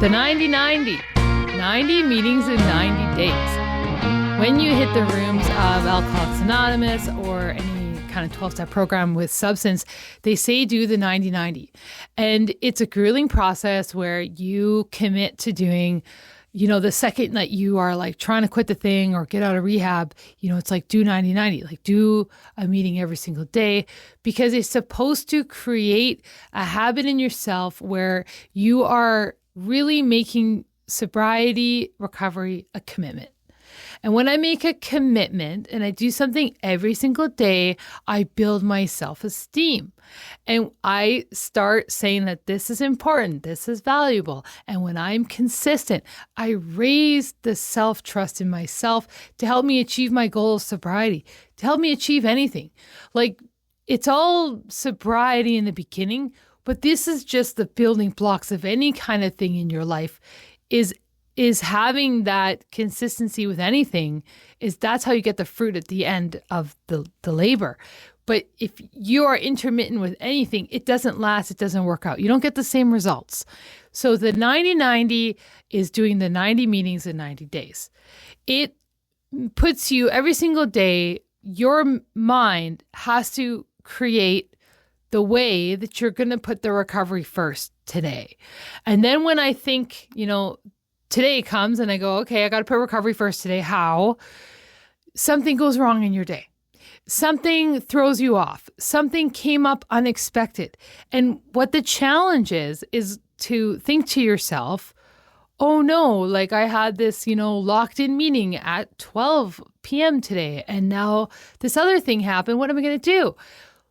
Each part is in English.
The 90-90. 90 meetings in 90 days. When you hit the rooms of Alcoholics Anonymous or any kind of 12-step program with substance, they say do the 90-90. And it's a grueling process where you commit to doing, the second that you are like trying to quit the thing or get out of rehab, it's like do 90-90, like do a meeting every single day, because it's supposed to create a habit in yourself where you are really making sobriety recovery a commitment. And when I make a commitment and I do something every single day, I build my self-esteem. And I start saying that this is important, this is valuable. And when I'm consistent, I raise the self-trust in myself to help me achieve my goal of sobriety, to help me achieve anything. Like, it's all sobriety in the beginning, but this is just the building blocks of any kind of thing in your life is having that consistency with anything. That's how you get the fruit at the end of the labor. But if you are intermittent with anything, it doesn't last, it doesn't work out. You don't get the same results. So the 90-90 is doing the 90 meetings in 90 days. It puts you every single day, your mind has to create the way that you're going to put the recovery first today. And then when I think, today comes and I go, okay, I got to put recovery first today. How? Something goes wrong in your day. Something throws you off. Something came up unexpected. And what the challenge is to think to yourself, oh no, like I had this, locked in meeting at 12 p.m. today. And now this other thing happened. What am I going to do?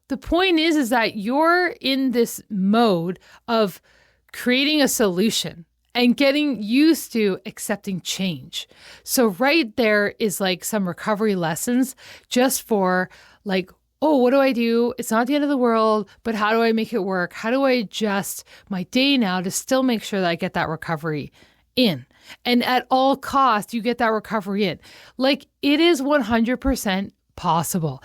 The point is that you're in this mode of creating a solution and getting used to accepting change. So right there is like some recovery lessons just for like, oh, what do I do? It's not the end of the world, but how do I make it work? How do I adjust my day now to still make sure that I get that recovery in? And at all costs, you get that recovery in. Like, it is 100% possible.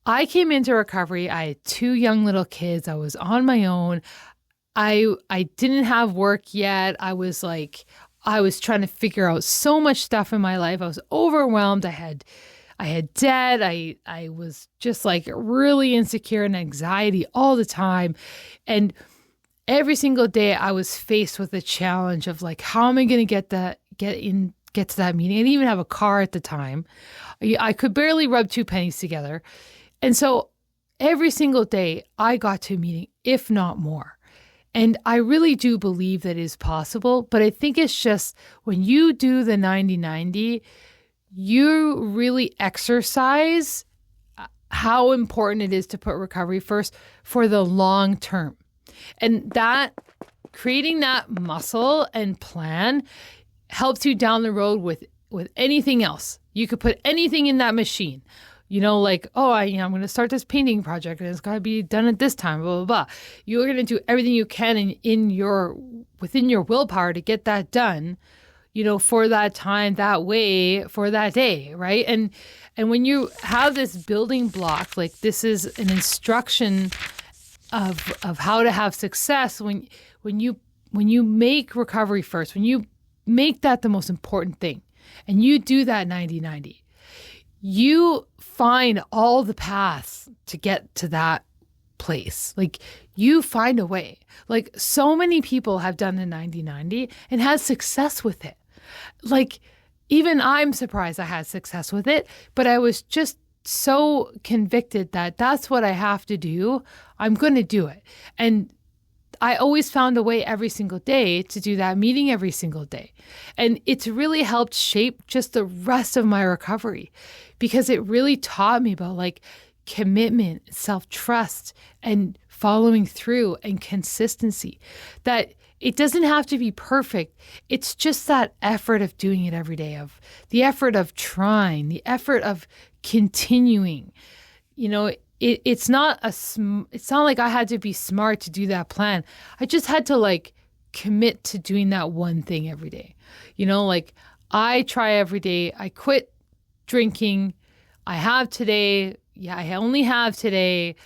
I came into recovery. I had 2 young little kids. I was on my own. I didn't have work yet. I was trying to figure out so much stuff in my life. I was overwhelmed. I had debt. I was just like really insecure and anxiety all the time. And every single day I was faced with the challenge of like, how am I going to get to that meeting? I didn't even have a car at the time. I could barely rub 2 pennies together. And so every single day I got to a meeting, if not more. And I really do believe that is possible, but I think it's just when you do the 90-90, you really exercise how important it is to put recovery first for the long term. And that creating that muscle and plan helps you down the road with anything else. You could put anything in that machine. Like, oh, I'm going to start this painting project and it's got to be done at this time, blah, blah, blah. You're going to do everything you can within your willpower to get that done, for that time, that way, for that day, right? And when you have this building block, like this is an instruction of how to have success, when you make recovery first, when you make that the most important thing, and you do that 90-90, you find all the paths to get to that place. Like, you find a way. Like, so many people have done the 90-90 and had success with it. Like, even I'm surprised I had success with it, but I was just so convicted that that's what I have to do. I'm going to do it. And I always found a way every single day to do that meeting every single day. And it's really helped shape just the rest of my recovery, because it really taught me about like commitment, self-trust, and following through and consistency. That it doesn't have to be perfect. It's just that effort of doing it every day, of the effort of trying, the effort of continuing. It's not like I had to be smart to do that plan. I just had to like commit to doing that one thing every day. Like I try every day. I quit drinking. I have today. I only have today.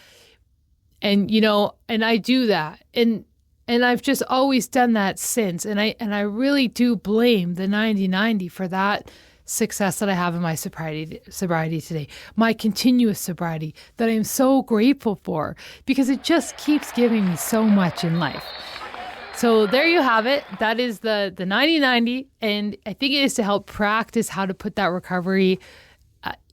And, and I do that. And And I've just always done that since. And I really do blame the 90-90 for that success that I have in my sobriety today, my continuous sobriety that I'm so grateful for, because it just keeps giving me so much in life. So there you have it. That is the 90-90. And I think it is to help practice how to put that recovery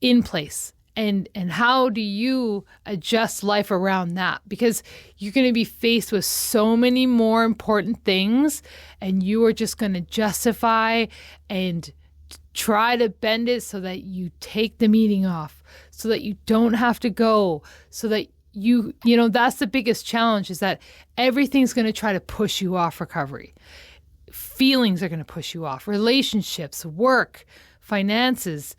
in place. And how do you adjust life around that? Because you're going to be faced with so many more important things, and you are just going to justify and try to bend it so that you take the meeting off, so that you don't have to go, so that you know, that's the biggest challenge, is that everything's going to try to push you off recovery. Feelings are going to push you off, relationships, work, finances,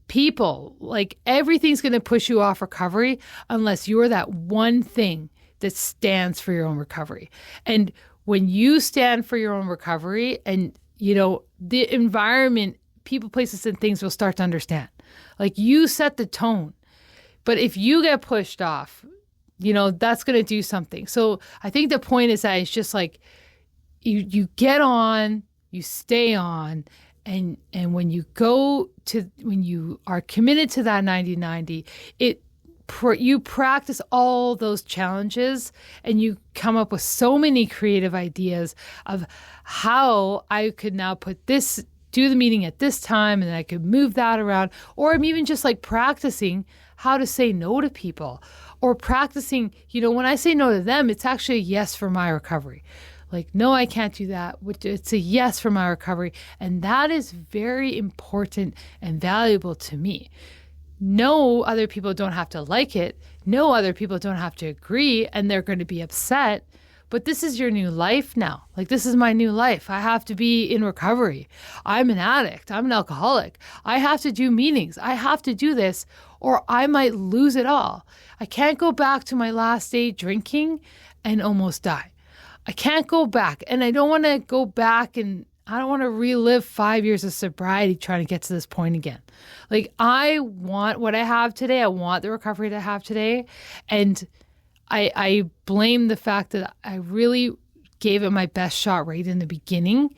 people, like everything's going to push you off recovery unless you're that one thing that stands for your own recovery. And when you stand for your own recovery, and, you know, the environment, people, places, and things will start to understand. Like, you set the tone. But if you get pushed off, you know, that's going to do something. So I think the point is that it's just like you get on, you stay on, and when you are committed to that 90-90, you practice all those challenges, and you come up with so many creative ideas of how I could now do the meeting at this time, and I could move that around. Or I'm even just like practicing how to say no to people, or practicing, you know, when I say no to them, it's actually a yes for my recovery. Like, no, I can't do that. It's a yes for my recovery. And that is very important and valuable to me. No, other people don't have to like it. No, other people don't have to agree, and they're going to be upset. But this is your new life now. Like, this is my new life. I have to be in recovery. I'm an addict. I'm an alcoholic. I have to do meetings. I have to do this, or I might lose it all. I can't go back to my last day drinking and almost die. I can't go back. And I don't want to go back, and I don't want to relive 5 years of sobriety trying to get to this point again. Like, I want what I have today. I want the recovery that I have today. And I blame the fact that I really gave it my best shot right in the beginning.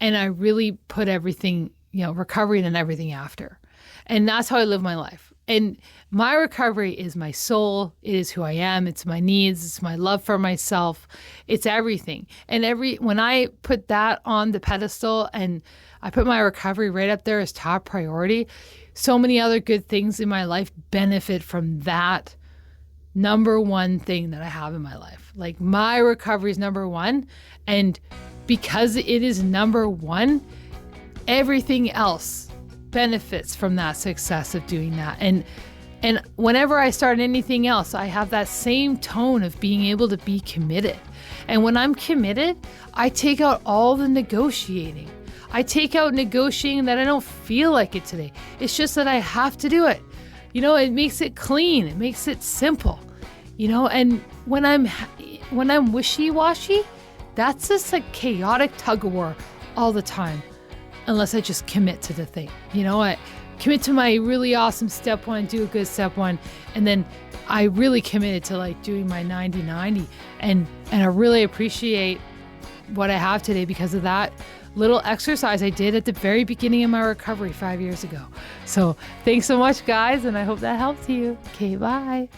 And I really put everything, you know, recovery and then everything after. And that's how I live my life. And my recovery is my soul. It is who I am. It's my needs. It's my love for myself. It's everything. And when I put that on the pedestal and I put my recovery right up there as top priority, so many other good things in my life benefit from that number one thing that I have in my life. Like, my recovery is number one. And because it is number one, everything else benefits from that success of doing that. And whenever I start anything else, I have that same tone of being able to be committed. And when I'm committed, I take out all the negotiating. I take out negotiating that I don't feel like it today. It's just that I have to do it. You know, it makes it clean. It makes it simple. You know, and when I'm wishy-washy, that's just a chaotic tug of war all the time. Unless I just commit to the thing. You know, I commit to my really awesome step one, do a good step one, and then I really committed to like doing my 90-90. And I really appreciate what I have today because of that little exercise I did at the very beginning of my recovery 5 years ago. So thanks so much, guys, and I hope that helped you. Okay, bye.